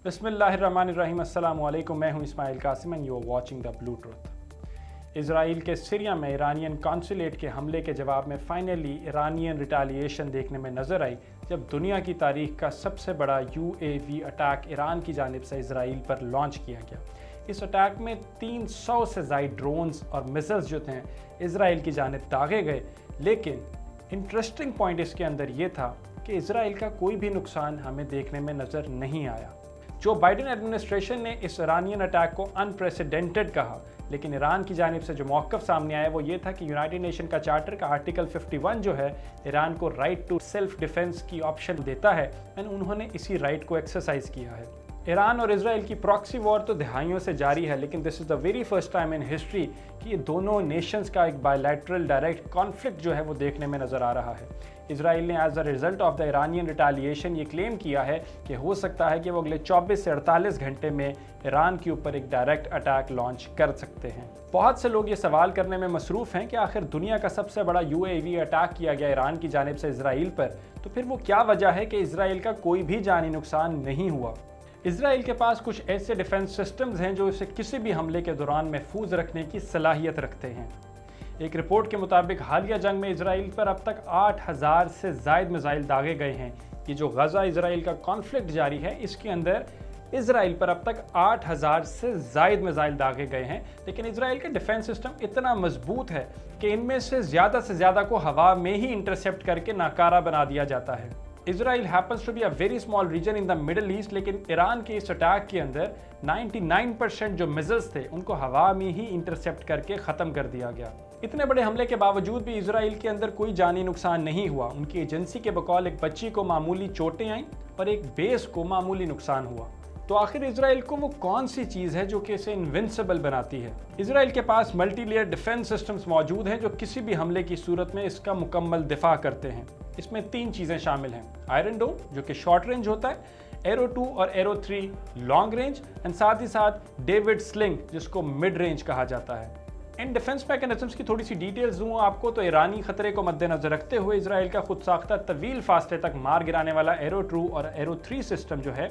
बिस्मिल्लाहिर्रहमानिर्रहीम, अस्सलाम वालेकुम। मैं हूं Ismail Qasim and you are watching the blue truth. Israel के सीरिया में ईरानियन कॉन्सुलेट के हमले के जवाब में फाइनली ईरानियन रिटालिएशन देखने में नज़र आई, जब दुनिया की तारीख का सबसे बड़ा UAV अटैक ईरान की जानिब से इजराइल पर लॉन्च किया गया। इस अटैक में 300 से ज़ायद ड्रोन्स और मिसाइल्स जो थे इजराइल की जानिब दागे गए, लेकिन इंटरेस्टिंग पॉइंट इसके अंदर ये था कि इजराइल का कोई भी नुकसान हमें देखने में नज़र नहीं आया। जो बाइडेन एडमिनिस्ट्रेशन ने इस ईरानियन अटैक को अनप्रेसिडेंटेड कहा, लेकिन ईरान की जानिब से जो मौक़िफ़ सामने आया वो ये था कि यूनाइटेड नेशन का चार्टर का आर्टिकल 51 जो है ईरान को राइट टू सेल्फ डिफेंस की ऑप्शन देता है, एंड उन्होंने इसी राइट को एक्सरसाइज किया है। ईरान और इजराइल की प्रॉक्सी वॉर तो दहाइयों से जारी है, लेकिन this is the very first time in history कि ये दोनों नेशंस का एक बायलैटरल डायरेक्ट कॉन्फ्लिक्ट जो है वो देखने में नज़र आ रहा है। इजराइल ने as a result of the Iranian retaliation ये क्लेम किया है कि हो सकता है कि वो अगले 24 से 48 घंटे में ईरान के ऊपर एक डायरेक्ट अटैक लॉन्च कर सकते हैं। बहुत से लोग ये सवाल करने में मसरूफ़ हैं कि आखिर दुनिया का सबसे बड़ा UAV अटैक किया गया ईरान की जानिब से इजराइल पर, तो फिर वो क्या वजह है कि इजराइल का कोई भी जानी नुकसान नहीं हुआ। इजराइल के पास कुछ ऐसे डिफेंस सिस्टम्स हैं जो इसे किसी भी हमले के दौरान महफूज रखने की सलाहियत रखते हैं। एक रिपोर्ट के मुताबिक हालिया जंग में इजराइल पर अब तक 8000 से ज़ायद मिसाइल दागे गए हैं। ये जो गज़ा इजराइल का कॉन्फ्लिक्ट जारी है, इसके अंदर इजराइल पर अब तक 8000 से ज़ायद मिसाइल दागे गए हैं, लेकिन इजराइल का डिफेंस सिस्टम इतना मजबूत है कि इनमें से ज़्यादा को हवा में ही इंटरसेप्ट करके नाकारा बना दिया जाता है। Israel happens to be a very small region in the middle east, लेकिन ईरान के इस अटैक के अंदर 99% जो मिसाइल्स थे उनको हवा में ही इंटरसेप्ट करके ख़त्म कर दिया गया। इतने बड़े हमले के बावजूद भी इजराइल के अंदर कोई जानी नुकसान नहीं हुआ। उनकी एजेंसी के बकौल एक बच्ची को मामूली चोटें आईं और एक बेस को मामूली नुकसान हुआ। तो आखिर इजराइल को वो कौन सी चीज़ है जो कि इसे इनविंसिबल बनाती है? इजराइल के पास मल्टी लेयर डिफेंस सिस्टम्स मौजूद हैं जो किसी भी हमले की सूरत में इसका मुकम्मल दिफा करते हैं। इसमें 3 चीज़ें शामिल हैं: आयरन डोम जो कि शॉर्ट रेंज होता है, एरो 2 और एरो 3 लॉन्ग रेंज, एंड साथ ही साथ डेविड स्लिंग जिसको मिड रेंज कहा जाता है। इन डिफेंस मैकेनिज्म्स की थोड़ी सी डिटेल्स दूँ आपको तो ईरानी खतरे को मद्देनजर रखते हुए इजराइल का खुद साख्ता तवील फासले तक मार गिराने वाला एरो 2 और एरो 3 सिस्टम जो है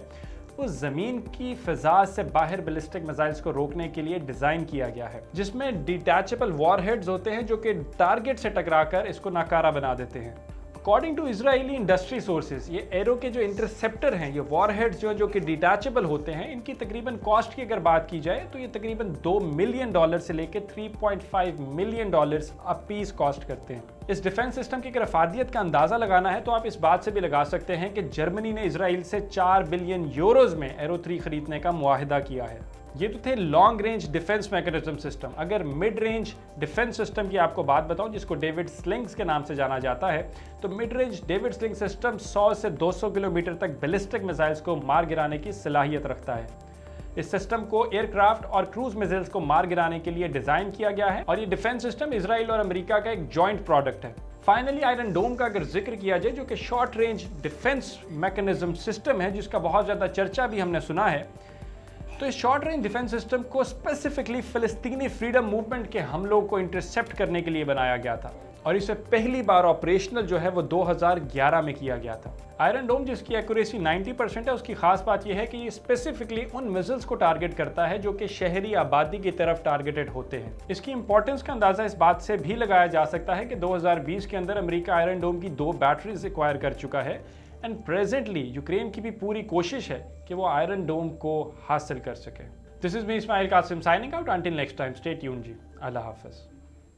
वो ज़मीन की फ़िज़ा से बाहर बैलिस्टिक मिसाइल्स को रोकने के लिए डिज़ाइन किया गया है, जिसमें डिटैचेबल वॉरहेड्स होते हैं जो कि टारगेट से टकराकर इसको नाकारा बना देते हैं। According to Israeli industry sources, ये एरो के जो इंटरसेप्टर हैं, ये वॉरहेड्स जो कि डिटैचेबल होते हैं, इनकी तकरीबन कॉस्ट की अगर बात की जाए तो ये तकरीबन $2 मिलियन से लेकर $3.5 मिलियन अ पीस कॉस्ट करते हैं। इस डिफेंस सिस्टम की अगर अफादियत का अंदाज़ा लगाना है तो आप इस बात से भी लगा सकते हैं कि जर्मनी ने इजराइल से 4 बिलियन यूरोज़ में एरो 3 खरीदने का मुआहिदा किया है। ये तो थे long range defence mechanism system. अगर मिड रेंज डिफेंस सिस्टम की आपको बात बताऊं, जिसको डेविड स्लिंग्स के नाम से जाना जाता है, तो mid range David sling system 100 से 200 किलोमीटर तक बैलिस्टिक मिसाइल्स को मार गिराने की सलाहियत रखता है। इस सिस्टम को एयरक्राफ्ट और क्रूज मिसाइल्स को मार गिराने के लिए डिजाइन किया गया है, और ये डिफेंस सिस्टम इजराइल और अमेरिका का एक जॉइंट प्रोडक्ट है। फाइनली आयरन डोम का अगर जिक्र किया जाए, जो कि short range defence mechanism system है, जिसका बहुत ज़्यादा चर्चा भी हमने सुना है, तो इस शॉर्ट रेंज डिफेंस सिस्टम को स्पेसिफिकली फिलिस्तीनी फ्रीडम मूवमेंट के हमलों को इंटरसेप्ट करने के लिए बनाया गया था, और इसे पहली बार ऑपरेशनल जो है वो 2011 में किया गया था। आयरन डोम जिसकी एक्यूरेसी 90% है, उसकी खास बात यह है कि ये स्पेसिफिकली उन मिसाइल्स को टारगेट करता है जो कि शहरी आबादी की तरफ टारगेटेड होते हैं। इसकी इंपॉर्टेंस का अंदाजा इस बात से भी लगाया जा सकता है कि 2020 के अंदर अमेरिका आयरन डोम की 2 बैटरीज एक्वायर कर चुका है, एंड प्रेजेंटली यूक्रेन की भी पूरी कोशिश है कि वो आयरन डोम को हासिल कर सके। This is me Ismail Qasim signing out, until next time, stay tuned ji, अल्लाह हाफिज़।